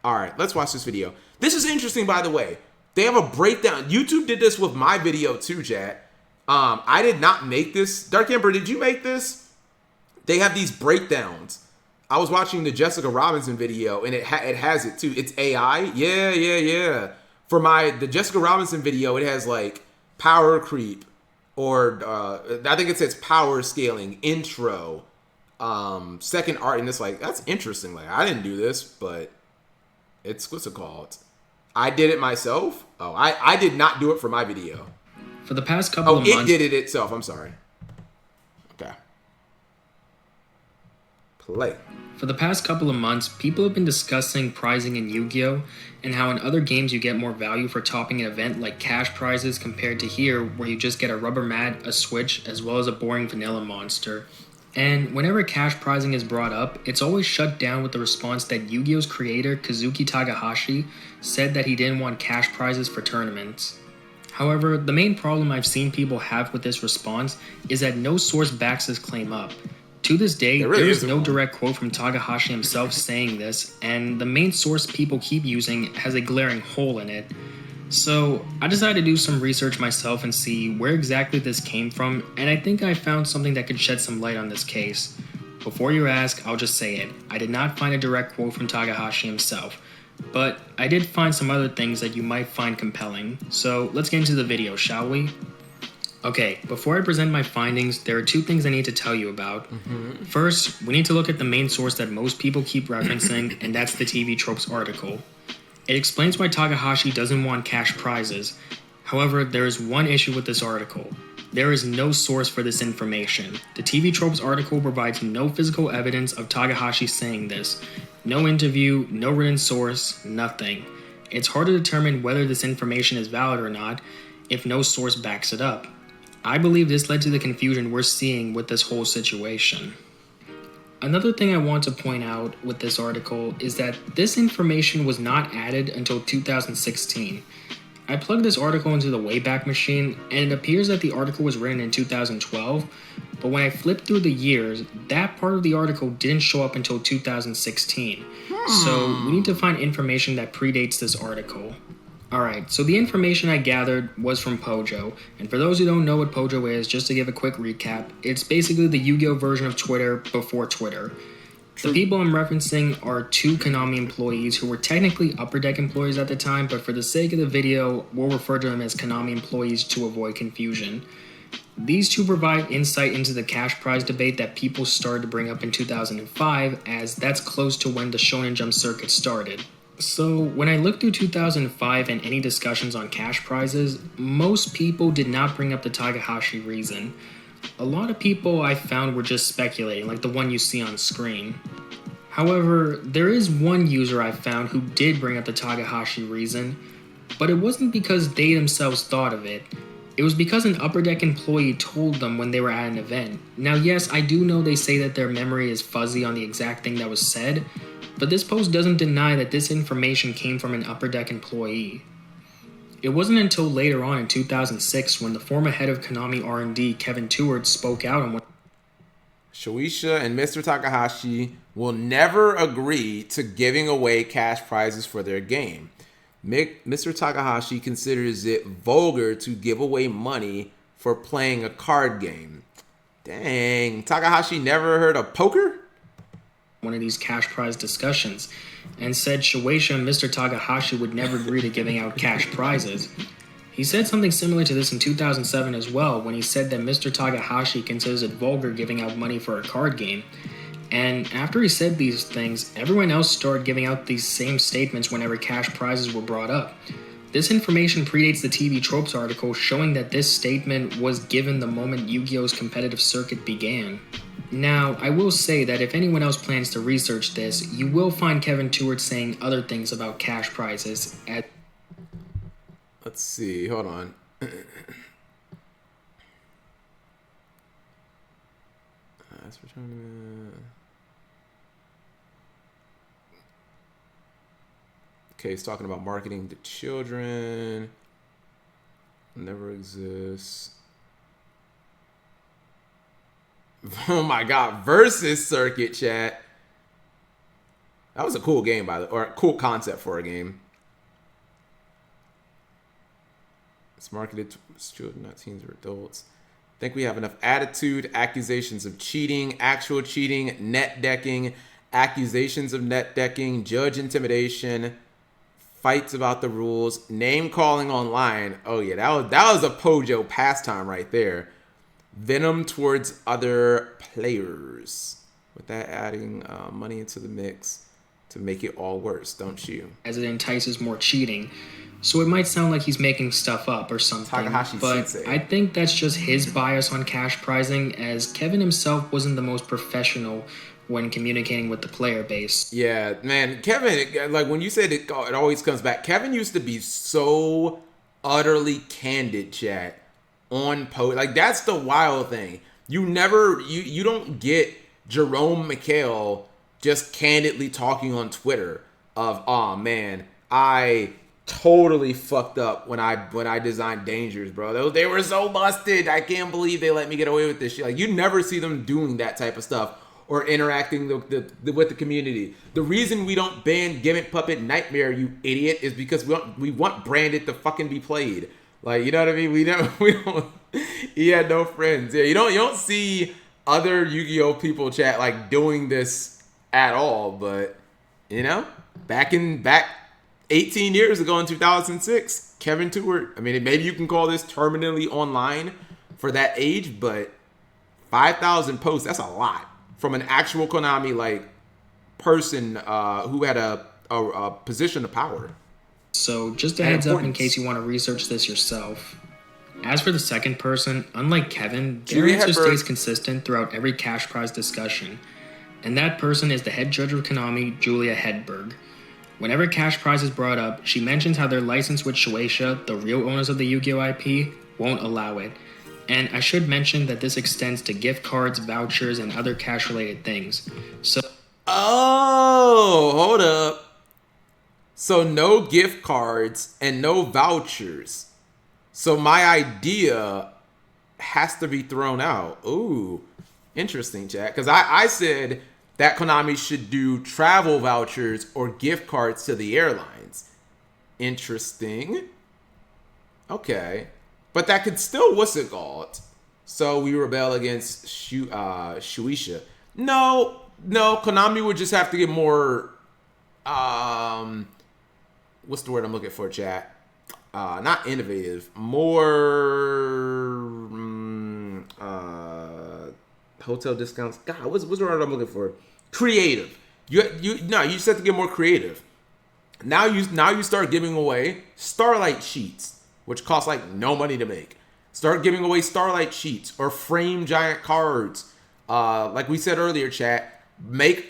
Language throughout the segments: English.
All right, let's watch this video. This is interesting, by the way. They have a breakdown. YouTube did this with my video too, chat. I did not make this. Dark Emperor, did you make this? They have these breakdowns. I was watching the Jessica Robinson video, and it has it too. It's AI. Yeah. For the Jessica Robinson video, it has like power creep, or I think it says power scaling, intro, second art, and it's like, that's interesting. Like, I didn't do this, but what's it called? I did it myself. Oh, I did not do it for my video. For the past couple of months... it did it itself. I'm sorry. Okay. Play. For the past couple of months, people have been discussing pricing in Yu-Gi-Oh! And how in other games you get more value for topping an event like cash prizes compared to here where you just get a rubber mat, a switch, as well as a boring vanilla monster. And whenever cash prizing is brought up, it's always shut down with the response that Yu-Gi-Oh's creator Kazuki Takahashi said that he didn't want cash prizes for tournaments. However, the main problem I've seen people have with this response is that no source backs this claim up. To this day, there is no direct quote from Takahashi himself saying this, and the main source people keep using has a glaring hole in it. So, I decided to do some research myself and see where exactly this came from, and I think I found something that could shed some light on this case. Before you ask, I'll just say it. I did not find a direct quote from Takahashi himself, but I did find some other things that you might find compelling. So, let's get into the video, shall we? Okay, before I present my findings, there are two things I need to tell you about. First, we need to look at the main source that most people keep referencing, and that's the TV Tropes article. It explains why Takahashi doesn't want cash prizes. However, there is one issue with this article. There is no source for this information. The TV Tropes article provides no physical evidence of Takahashi saying this. No interview, no written source, nothing. It's hard to determine whether this information is valid or not if no source backs it up. I believe this led to the confusion we're seeing with this whole situation. Another thing I want to point out with this article is that this information was not added until 2016. I plugged this article into the Wayback Machine, and it appears that the article was written in 2012, but when I flipped through the years, that part of the article didn't show up until 2016. So we need to find information that predates this article. Alright, so the information I gathered was from Pojo, and for those who don't know what Pojo is, just to give a quick recap, it's basically the Yu-Gi-Oh version of Twitter before Twitter. The people I'm referencing are two Konami employees who were technically Upper Deck employees at the time, but for the sake of the video, we'll refer to them as Konami employees to avoid confusion. These two provide insight into the cash prize debate that people started to bring up in 2005, as that's close to when the Shonen Jump circuit started. So, when I looked through 2005 and any discussions on cash prizes, most people did not bring up the Takahashi reason. A lot of people I found were just speculating, like the one you see on screen. However, there is one user I found who did bring up the Takahashi reason, but it wasn't because they themselves thought of it. It was because an Upper Deck employee told them when they were at an event. Now yes, I do know they say that their memory is fuzzy on the exact thing that was said, but this post doesn't deny that this information came from an Upper Deck employee. It wasn't until later on in 2006 when the former head of Konami R&D, Kevin Tewart, spoke out on what Shueisha and Mr. Takahashi will never agree to giving away cash prizes for their game. Mr. Takahashi considers it vulgar to give away money for playing a card game. Dang, Takahashi never heard of poker? One of these cash prize discussions, and said Shueisha and Mr. Takahashi would never agree to giving out cash prizes. He said something similar to this in 2007 as well, when he said that Mr. Takahashi considers it vulgar giving out money for a card game. And after he said these things, everyone else started giving out these same statements whenever cash prizes were brought up. This information predates the TV Tropes article, showing that this statement was given the moment Yu-Gi-Oh's competitive circuit began. Now, I will say that if anyone else plans to research this, you will find Kevin Tewart saying other things about cash prizes at... Let's see, hold on. Okay, he's talking about marketing to children. Never exists. Oh my God, versus circuit, chat. That was a cool game, or a cool concept for a game. It's marketed to children, not teens or adults. I think we have enough attitude, accusations of cheating, actual cheating, net decking, accusations of net decking, judge intimidation, fights about the rules, name calling online. Oh yeah, that was a Pojo pastime right there. Venom towards other players. With that adding money into the mix to make it all worse, don't you? As it entices more cheating. So it might sound like he's making stuff up or something, Takahashi but Sensei. I think that's just his bias on cash prizing, as Kevin himself wasn't the most professional when communicating with the player base. Yeah, man, Kevin, like when you said it always comes back. Kevin used to be so utterly candid, chat, on post. Like that's the wild thing. You don't get Jerome McHale just candidly talking on Twitter of, oh man, I totally fucked up when I designed Dangers, bro. They were so busted. I can't believe they let me get away with this shit. Like you never see them doing that type of stuff or interacting with the community. The reason we don't ban Gimmick Puppet Nightmare, you idiot, is because we want Branded to fucking be played. Like, you know what I mean? We don't. He had no friends. Yeah, you don't see other Yu-Gi-Oh people chat like doing this at all. But you know, back 18 years ago in 2006, Kevin Stewart. I mean, maybe you can call this terminally online for that age, but 5,000 posts, that's a lot from an actual Konami like person who had a position of power. So just a heads up in case you want to research this yourself. As for the second person, unlike Kevin, their answer stays consistent throughout every cash prize discussion. And that person is the head judge of Konami, Julia Hedberg. Whenever cash prize is brought up, she mentions how their license with Shueisha, the real owners of the Yu-Gi-Oh IP, won't allow it. And I should mention that this extends to gift cards, vouchers, and other cash-related things. Oh, hold up. So no gift cards and no vouchers. So my idea has to be thrown out. Ooh, interesting, chat. Because I said that Konami should do travel vouchers or gift cards to the airlines. Interesting. Okay. But that could still, what's it called? So we rebel against Shueisha. No, Konami would just have to get more, what's the word I'm looking for, chat? Not innovative, more hotel discounts. God, what's the word I'm looking for? Creative. You just have to get more creative. Now you start giving away Starlight sheets, which cost like no money to make. Start giving away Starlight sheets or frame giant cards. Like we said earlier, chat. Make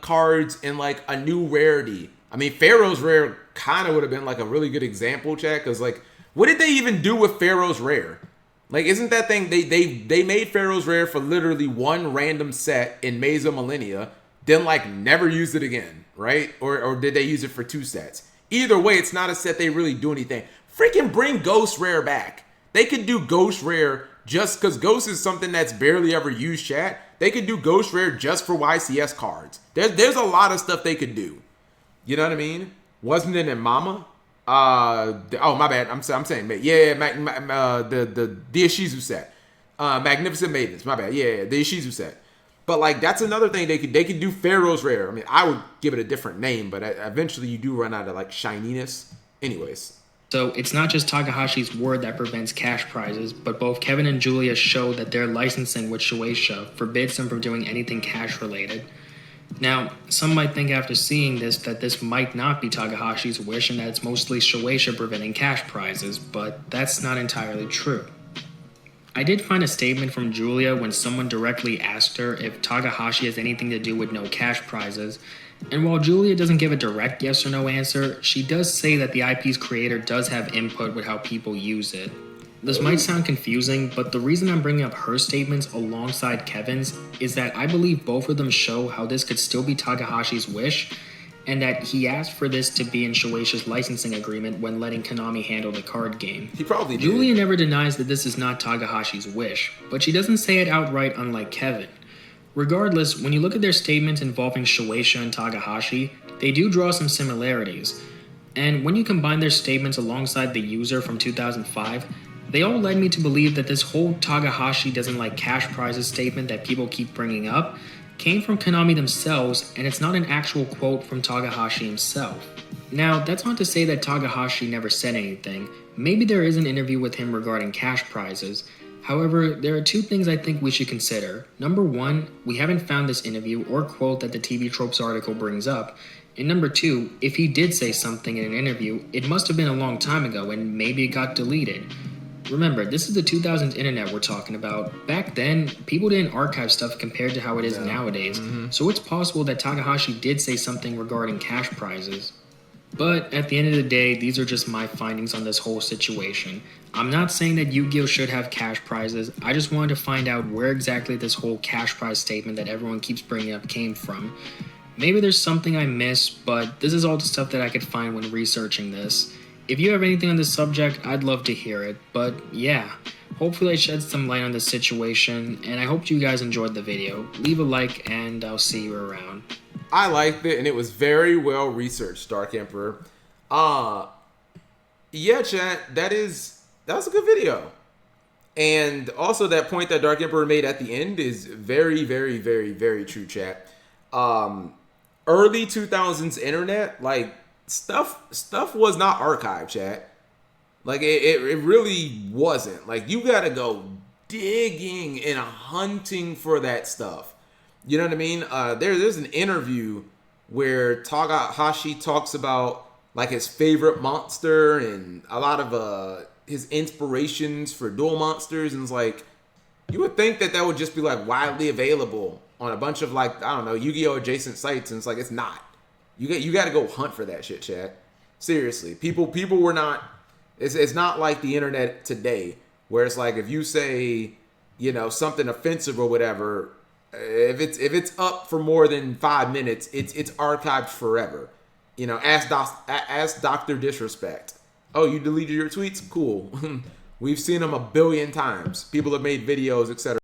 cards in like a new rarity. I mean, Pharaoh's Rare kind of would have been like a really good example, chat, because like, what did they even do with Pharaoh's Rare? Like, isn't that thing, they made Pharaoh's Rare for literally one random set in Maze of Millennia, then like never used it again, right? Or did they use it for 2 sets? Either way, it's not a set they really do anything. Freaking bring Ghost Rare back. They could do Ghost Rare just because Ghost is something that's barely ever used, chat. They could do Ghost Rare just for YCS cards. There's a lot of stuff they could do. You know what I mean? Wasn't it in Mama? Oh, my bad. I'm saying, yeah, the Ishizu set. Magnificent Maidens. My bad. Yeah, the Ishizu set. But like, that's another thing they could do. Pharaoh's Rare. I mean, I would give it a different name, but eventually you do run out of like shininess. Anyways. So it's not just Takahashi's word that prevents cash prizes, but both Kevin and Julia show that their licensing with Shueisha forbids them from doing anything cash related. Now, some might think after seeing this that this might not be Takahashi's wish and that it's mostly Shueisha preventing cash prizes, but that's not entirely true. I did find a statement from Julia when someone directly asked her if Takahashi has anything to do with no cash prizes, and while Julia doesn't give a direct yes or no answer, she does say that the IP's creator does have input with how people use it. This might sound confusing, but the reason I'm bringing up her statements alongside Kevin's is that I believe both of them show how this could still be Takahashi's wish, and that he asked for this to be in Shueisha's licensing agreement when letting Konami handle the card game. He probably did. Julia never denies that this is not Takahashi's wish, but she doesn't say it outright unlike Kevin. Regardless, when you look at their statements involving Shueisha and Takahashi, they do draw some similarities. And when you combine their statements alongside the user from 2005, they all led me to believe that this whole Takahashi doesn't like cash prizes statement that people keep bringing up came from Konami themselves, and it's not an actual quote from Takahashi himself. Now, that's not to say that Takahashi never said anything. Maybe there is an interview with him regarding cash prizes. However, there are two things I think we should consider. Number one, we haven't found this interview or quote that the TV Tropes article brings up. And number two, if he did say something in an interview, it must have been a long time ago and maybe it got deleted. Remember, this is the 2000s internet we're talking about. Back then, people didn't archive stuff compared to how it is nowadays, so it's possible that Takahashi did say something regarding cash prizes. But at the end of the day, these are just my findings on this whole situation. I'm not saying that Yu-Gi-Oh! Should have cash prizes, I just wanted to find out where exactly this whole cash prize statement that everyone keeps bringing up came from. Maybe there's something I missed, but this is all the stuff that I could find when researching this. If you have anything on this subject, I'd love to hear it, but yeah, hopefully I shed some light on this situation, and I hope you guys enjoyed the video. Leave a like, and I'll see you around. I liked it, and it was very well researched, Dark Emperor. Yeah, chat, that was a good video. And also that point that Dark Emperor made at the end is very, very, very, very true, chat. Early 2000s internet, like, stuff was not archived, chat. Like, it really wasn't. Like, you gotta go digging and hunting for that stuff. You know what I mean? There's an interview where Takahashi talks about like his favorite monster and a lot of his inspirations for duel monsters, and it's like you would think that would just be like widely available on a bunch of like, I don't know, Yu-Gi-Oh! Adjacent sites, and it's like it's not. You got to go hunt for that shit, chat. Seriously, people were not. It's not like the internet today where it's like if you say, you know, something offensive or whatever. If it's up for more than 5 minutes, it's archived forever. You know, ask Dr. Disrespect. Oh, you deleted your tweets? Cool. We've seen them a billion times. People have made videos, etc.